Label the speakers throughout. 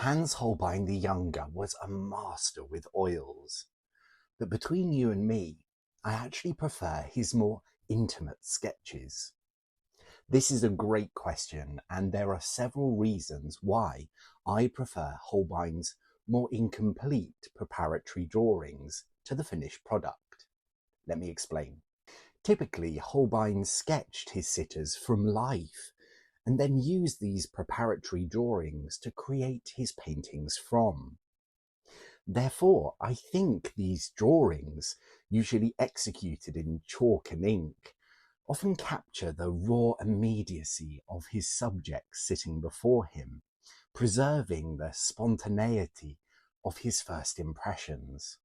Speaker 1: Hans Holbein the Younger was a master with oils, but between you and me, I actually prefer his more intimate sketches. This is a great question, and there are several reasons why I prefer Holbein's more incomplete preparatory drawings to the finished product. Let me explain. Typically, Holbein sketched his sitters from life and then used these preparatory drawings to create his paintings from. Therefore, I think these drawings, usually executed in chalk and ink, often capture the raw immediacy of his subjects sitting before him, preserving the spontaneity of his first impressions.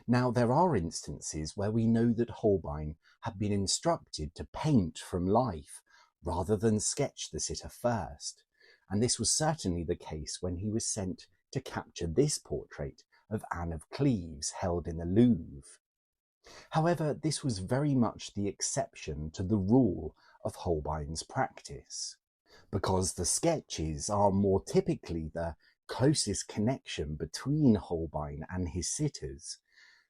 Speaker 1: Now, there are instances where we know that Holbein had been instructed to paint from life rather than sketch the sitter first, and this was certainly the case when he was sent to capture this portrait of Anne of Cleves held in the Louvre. However, this was very much the exception to the rule of Holbein's practice, because the sketches are more typically the closest connection between Holbein and his sitters.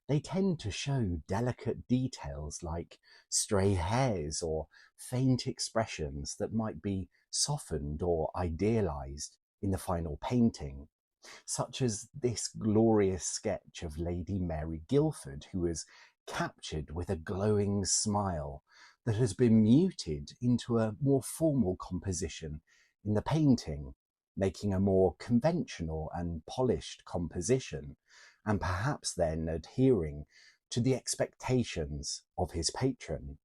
Speaker 1: They tend to show delicate details like stray hairs or faint expressions that might be softened or idealized in the final painting, such as this glorious sketch of Lady Mary Guildford, who was captured with a glowing smile that has been muted into a more formal composition in the painting, making a more conventional and polished composition, and perhaps then adhering to the expectations of his patron.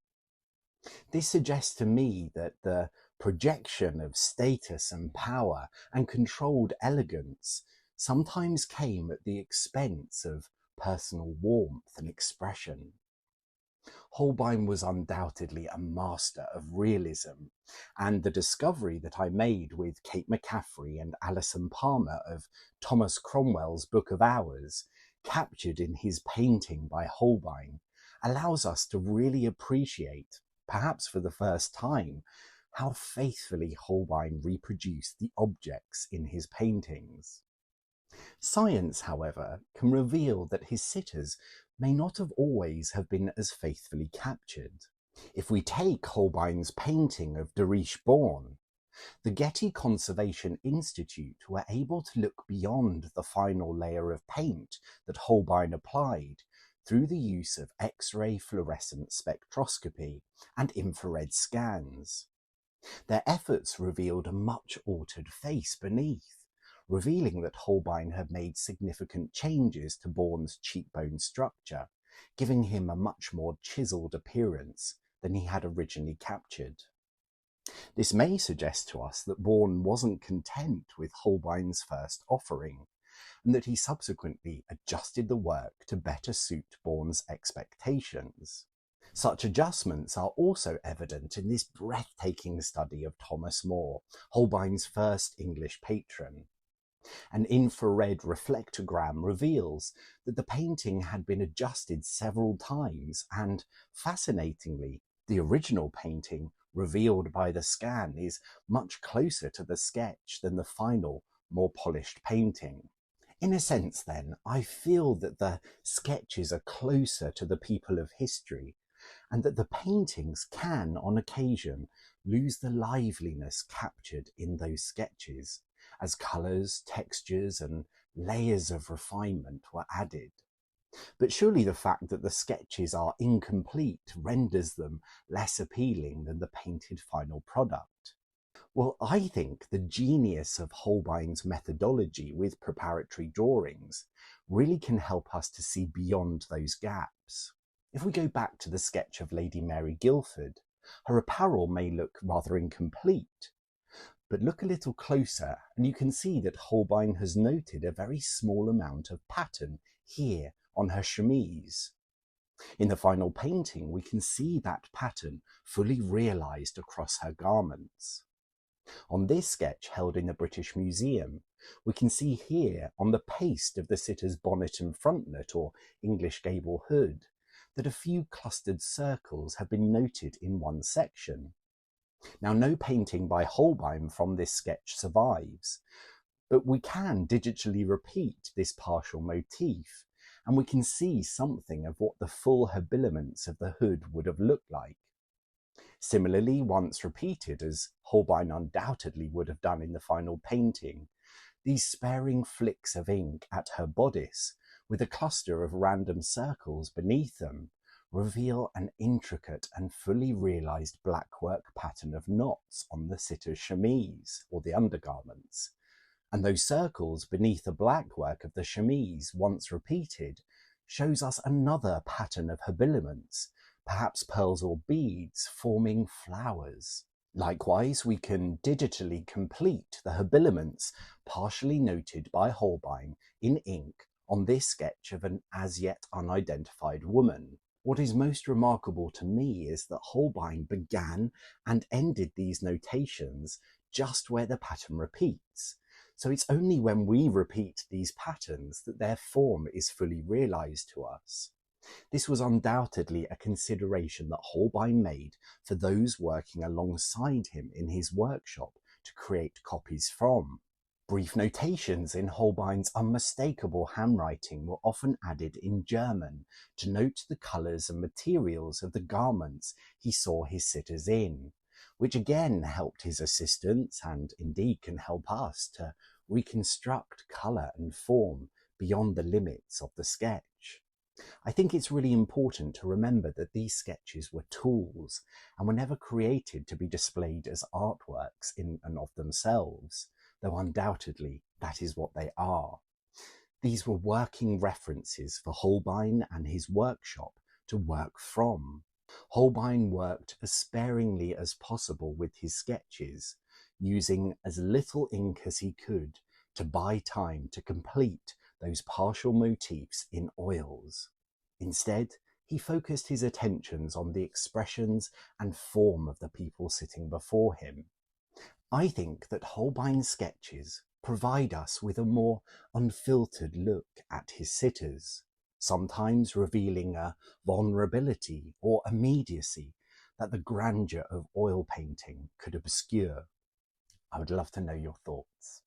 Speaker 1: This suggests to me that the projection of status and power and controlled elegance sometimes came at the expense of personal warmth and expression. Holbein was undoubtedly a master of realism, and the discovery that I made with Kate McCaffrey and Alison Palmer of Thomas Cromwell's Book of Hours, captured in his painting by Holbein, allows us to really appreciate, perhaps for the first time, how faithfully Holbein reproduced the objects in his paintings. Science, however, can reveal that his sitters may not have always have been as faithfully captured. If we take Holbein's painting of Deriche Bourne, the Getty Conservation Institute were able to look beyond the final layer of paint that Holbein applied through the use of X-ray fluorescent spectroscopy and infrared scans. Their efforts revealed a much altered face beneath, revealing that Holbein had made significant changes to Bourne's cheekbone structure, giving him a much more chiselled appearance than he had originally captured. This may suggest to us that Bourne wasn't content with Holbein's first offering, and that he subsequently adjusted the work to better suit Bourne's expectations. Such adjustments are also evident in this breathtaking study of Thomas More, Holbein's first English patron. An infrared reflectogram reveals that the painting had been adjusted several times, and, fascinatingly, the original painting revealed by the scan is much closer to the sketch than the final, more polished painting. In a sense, then, I feel that the sketches are closer to the people of history, and that the paintings can, on occasion, lose the liveliness captured in those sketches, as colours, textures, and layers of refinement were added. But surely the fact that the sketches are incomplete renders them less appealing than the painted final product. Well, I think the genius of Holbein's methodology with preparatory drawings really can help us to see beyond those gaps. If we go back to the sketch of Lady Mary Guildford, her apparel may look rather incomplete, but look a little closer and you can see that Holbein has noted a very small amount of pattern here on her chemise. In the final painting, we can see that pattern fully realised across her garments. On this sketch held in the British Museum, we can see here on the paste of the sitter's bonnet and frontlet, or English gable hood, that a few clustered circles have been noted in one section. Now, no painting by Holbein from this sketch survives, But we can digitally repeat this partial motif, and we can see something of what the full habiliments of the hood would have looked like. Similarly, once repeated, as Holbein undoubtedly would have done in the final painting, these sparing flicks of ink at her bodice, with a cluster of random circles beneath them, reveal an intricate and fully realised blackwork pattern of knots on the sitter's chemise, or the undergarments. And those circles beneath the blackwork of the chemise, once repeated, shows us another pattern of habiliments, perhaps pearls or beads, forming flowers. Likewise, we can digitally complete the habiliments partially noted by Holbein in ink on this sketch of an as yet unidentified woman. What is most remarkable to me is that Holbein began and ended these notations just where the pattern repeats. So it's only when we repeat these patterns that their form is fully realised to us. This was undoubtedly a consideration that Holbein made for those working alongside him in his workshop to create copies from. Brief notations in Holbein's unmistakable handwriting were often added in German to note the colours and materials of the garments he saw his sitters in, which again helped his assistants and indeed can help us to reconstruct colour and form beyond the limits of the sketch. I think it's really important to remember that these sketches were tools and were never created to be displayed as artworks in and of themselves, though undoubtedly that is what they are. These were working references for Holbein and his workshop to work from. Holbein worked as sparingly as possible with his sketches, using as little ink as he could to buy time to complete those partial motifs in oils. Instead, he focused his attentions on the expressions and form of the people sitting before him. I think that Holbein's sketches provide us with a more unfiltered look at his sitters, sometimes revealing a vulnerability or immediacy that the grandeur of oil painting could obscure. I would love to know your thoughts.